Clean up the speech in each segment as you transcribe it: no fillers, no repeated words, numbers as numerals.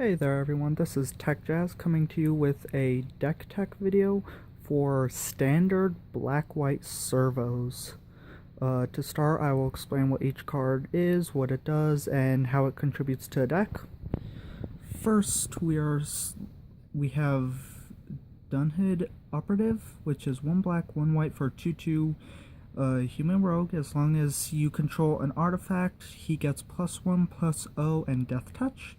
Hey there everyone, this is Tech Jazz coming to you with a deck tech video for standard black-white servos. To start, I will explain what each card is, what it does, and how it contributes to a deck. First, we have dhund operative, which is 1 black, 1 white for 2/2 human rogue. As long as you control an artifact, he gets +1/+0 and death touch.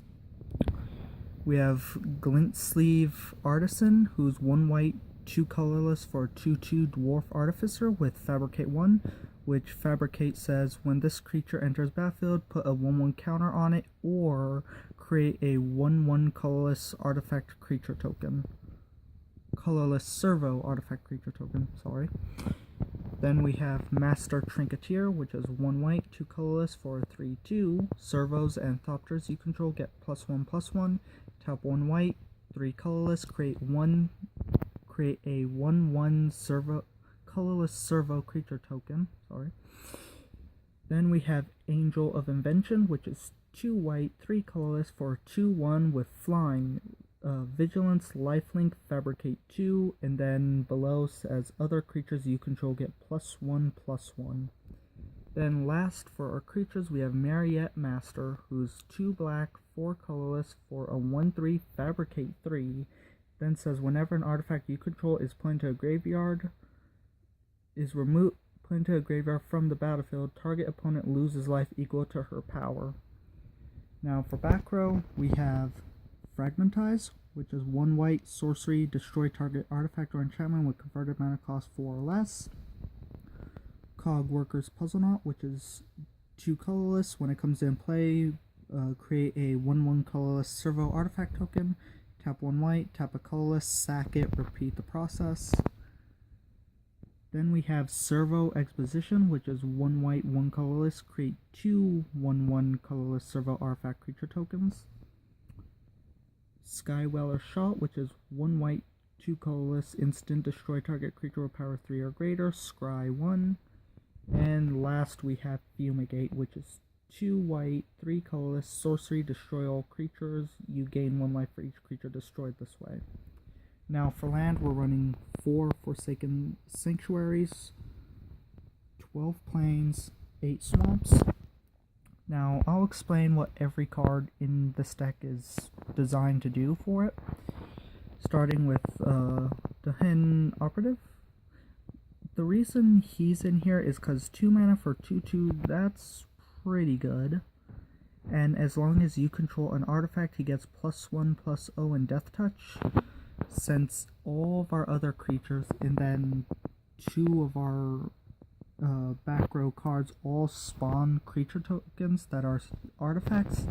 We have glint sleeve artisan, who's 1 white, 2 colorless for 2/2 dwarf artificer with fabricate 1, which fabricate says when this creature enters battlefield, put a 1/1 counter on it or create a 1/1 colorless artifact creature token. Colorless servo artifact creature token, sorry. Then we have Master Trinketeer, which is 1 white, 2 colorless for 3/2. Servos and Thopters you control get +1/+1. Tap 1 white, 3 colorless, create a 1/1 servo colorless servo creature token. Sorry. Then we have Angel of Invention, which is 2 white, 3 colorless for 2/1 with flying. Vigilance, lifelink, fabricate 2, and then below says other creatures you control get +1/+1. Then last for our creatures we have Marionette Master, who's 2 black, 4 colorless for a 1/3 fabricate 3. Then says whenever an artifact you control is put into a graveyard from the battlefield, target opponent loses life equal to her power. Now for back row we have Fragmentize, which is 1 white, sorcery, destroy target artifact or enchantment with converted mana cost 4 or less. Cogworker's puzzleknot, which is 2 colorless. When it comes in play, create a 1/1 colorless servo artifact token. Tap 1 white, tap a colorless, sack it, repeat the process. Then we have Servo Exposition, which is 1 white, 1 colorless. Create 2 1/1 colorless servo artifact creature tokens. Skywhaler Shot, which is 1 white, 2 colorless, instant destroy target creature with power 3 or greater, scry 1. And last we have Fumigate, which is 2 white, 3 colorless, sorcery, destroy all creatures. You gain 1 life for each creature destroyed this way. Now for land, we're running 4 Forsaken Sanctuaries, 12 plains, 8 swamps. Now I'll explain what every card in this deck is designed to do for it. Starting with dhund operative. The reason he's in here is because 2 mana for 2/2, that's pretty good. And as long as you control an artifact, he gets +1/+0 and death touch. Since all of our other creatures and then 2 of our back row cards all spawn creature tokens that are artifacts,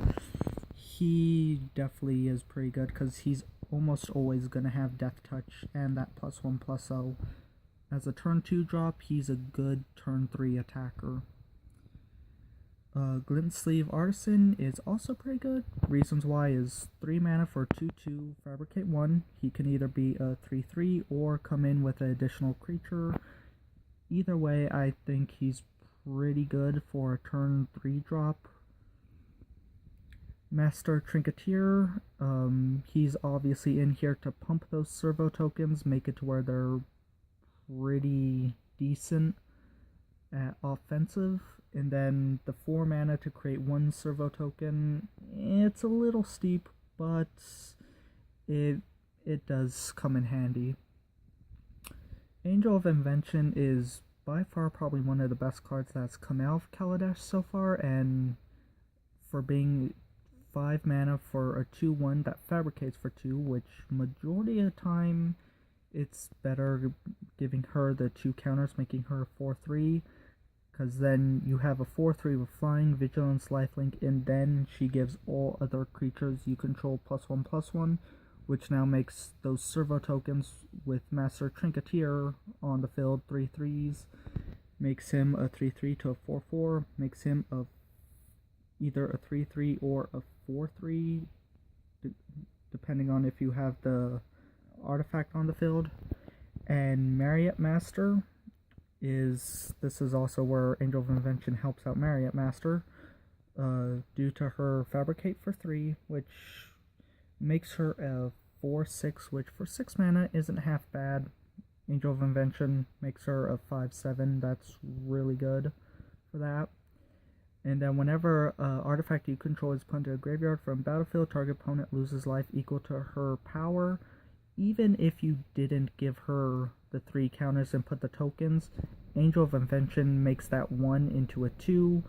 he definitely is pretty good because he's almost always going to have death touch and that +1/+0. As a turn 2 drop, he's a good turn 3 attacker. Glint Sleeve Artisan is also pretty good. Reasons why is 3 mana for 2/2 fabricate 1. He can either be a 3/3 or come in with an additional creature. Either way, I think he's pretty good for a turn 3 drop. Master Trinketeer, he's obviously in here to pump those servo tokens, make it to where they're pretty decent at offensive. And then the 4 mana to create 1 servo token, it's a little steep, but it does come in handy. Angel of Invention is by far probably one of the best cards that's come out of Kaladesh so far, and for being 5 mana for a 2/1 that fabricates for 2, which majority of the time it's better giving her the 2 counters, making her a 4/3, because then you have a 4/3 with flying, vigilance, lifelink, and then she gives all other creatures you control +1/+1, which now makes those servo tokens with Master Trinketeer on the field 3/3s, makes him a 3/3 to a 4/4, makes him either a 3/3 or a 4/3, depending on if you have the artifact on the field. And Marionette Master this is also where Angel of Invention helps out Marionette Master, due to her fabricate for 3, which Makes her a 4/6, which for 6 mana isn't half bad. Angel of Invention makes her a 5/7. That's really good for that. And then whenever artifact you control is put into a graveyard from battlefield, target opponent loses life equal to her power. Even if you didn't give her the 3 counters and put the tokens, Angel of Invention makes that 1 into a 2.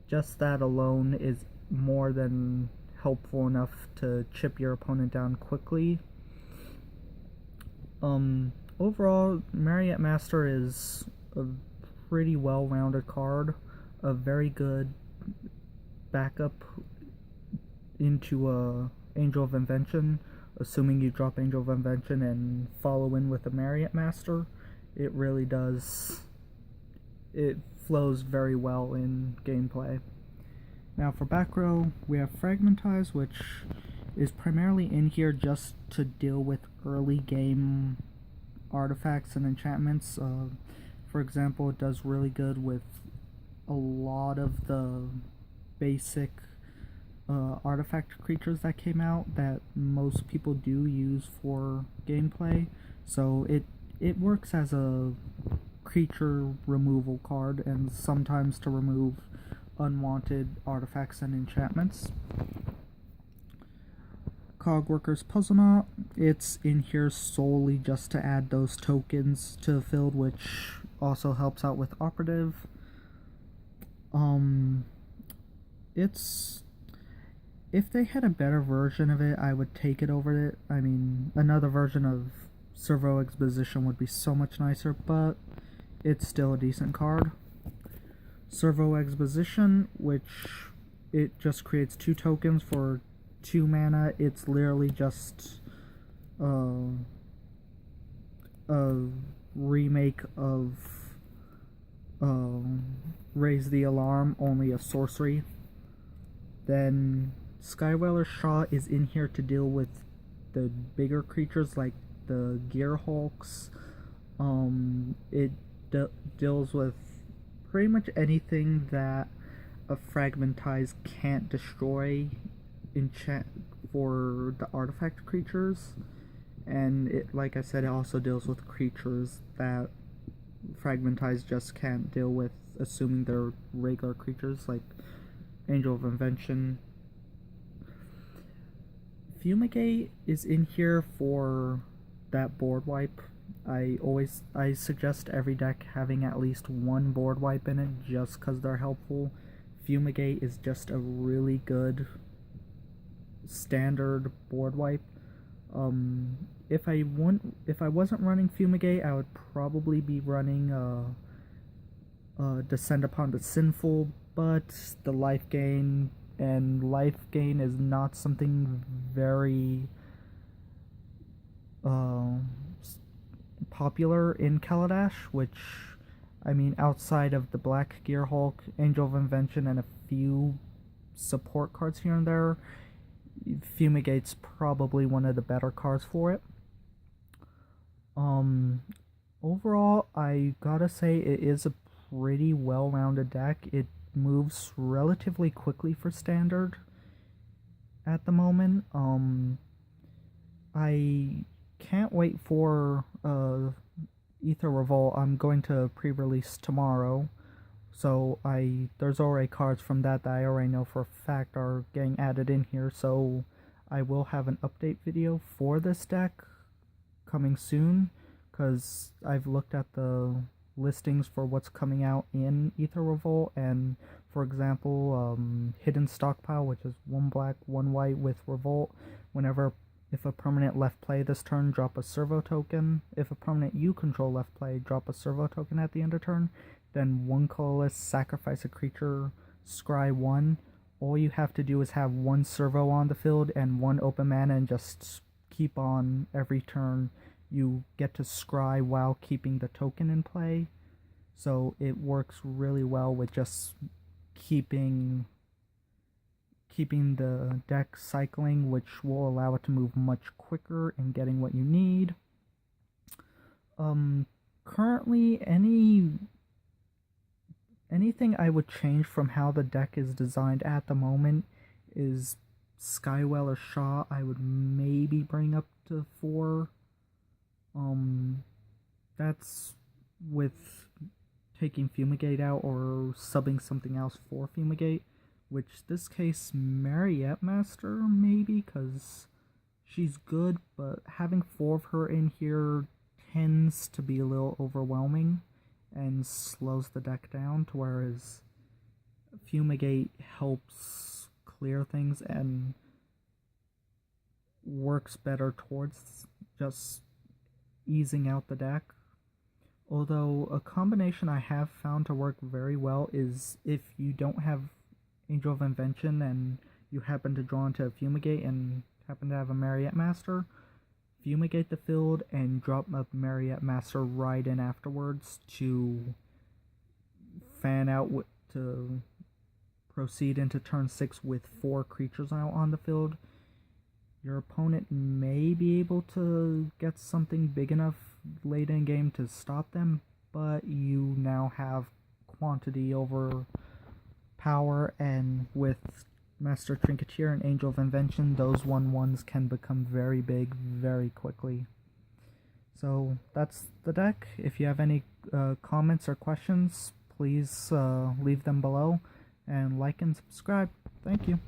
Just that alone is more than helpful enough to chip your opponent down quickly. Overall, Marionette Master is a pretty well-rounded card, a very good backup into Angel of Invention, assuming you drop Angel of Invention and follow in with the Marionette Master. It really does, it flows very well in gameplay. Now for back row, we have Fragmentize, which is primarily in here just to deal with early game artifacts and enchantments. For example, it does really good with a lot of the basic artifact creatures that came out that most people do use for gameplay. So it works as a creature removal card and sometimes to remove unwanted artifacts and enchantments. Cogworker's puzzleknot, it's in here solely just to add those tokens to the field, which also helps out with operative. It's, if they had a better version of it, I would take it over it. I mean, another version of servo exposition would be so much nicer, but it's still a decent card. Servo exposition, which it just creates 2 tokens for 2 mana. It's literally just a remake of Raise the Alarm, only a sorcery. Then Skywhaler Shot is in here to deal with the bigger creatures like the Gear Hulks. It deals with pretty much anything that a fragmentize can't destroy for the artifact creatures, and it, like I said, it also deals with creatures that fragmentize just can't deal with, assuming they're regular creatures like Angel of Invention. Fumigate is in here for that board wipe. I suggest every deck having at least 1 board wipe in it just because they're helpful. Fumigate is just a really good standard board wipe. If I wasn't running Fumigate, I would probably be running Descend Upon the Sinful, but the life gain is not something very popular in Kaladesh, which, I mean, outside of the Black Gear Hulk, Angel of Invention, and a few support cards here and there, Fumigate's probably one of the better cards for it. Overall, I gotta say it is a pretty well-rounded deck. It moves relatively quickly for standard at the moment. I can't wait for Ether Revolt. I'm going to pre-release tomorrow, so there's already cards from that I already know for a fact are getting added in here, so I will have an update video for this deck coming soon, because I've looked at the listings for what's coming out in Ether Revolt, and for example, Hidden Stockpile, which is 1 black, 1 white with Revolt. If a permanent left play this turn, drop a servo token. If a permanent you control left play, drop a servo token at the end of turn. Then 1 colorless, sacrifice a creature, scry 1. All you have to do is have 1 servo on the field and 1 open mana, and just keep on every turn. You get to scry while keeping the token in play. So it works really well with just keeping the deck cycling, which will allow it to move much quicker and getting what you need. Currently, anything I would change from how the deck is designed at the moment is skywhaler shot I would maybe bring up to 4. That's with taking fumigate out or subbing something else for fumigate, which this case marionette master maybe, because she's good, but having 4 of her in here tends to be a little overwhelming and slows the deck down, to whereas fumigate helps clear things and works better towards just easing out the deck. Although a combination I have found to work very well is if you don't have Angel of Invention and you happen to draw into a fumigate and happen to have a marionette master, fumigate the field and drop a marionette master right in afterwards to fan out to proceed into turn 6 with 4 creatures out on the field. Your opponent may be able to get something big enough late in game to stop them, but you now have quantity over power, and with Master Trinketeer and Angel of Invention, those 1/1s can become very big very quickly. So that's the deck. If you have any comments or questions, please leave them below, and like and subscribe. Thank you.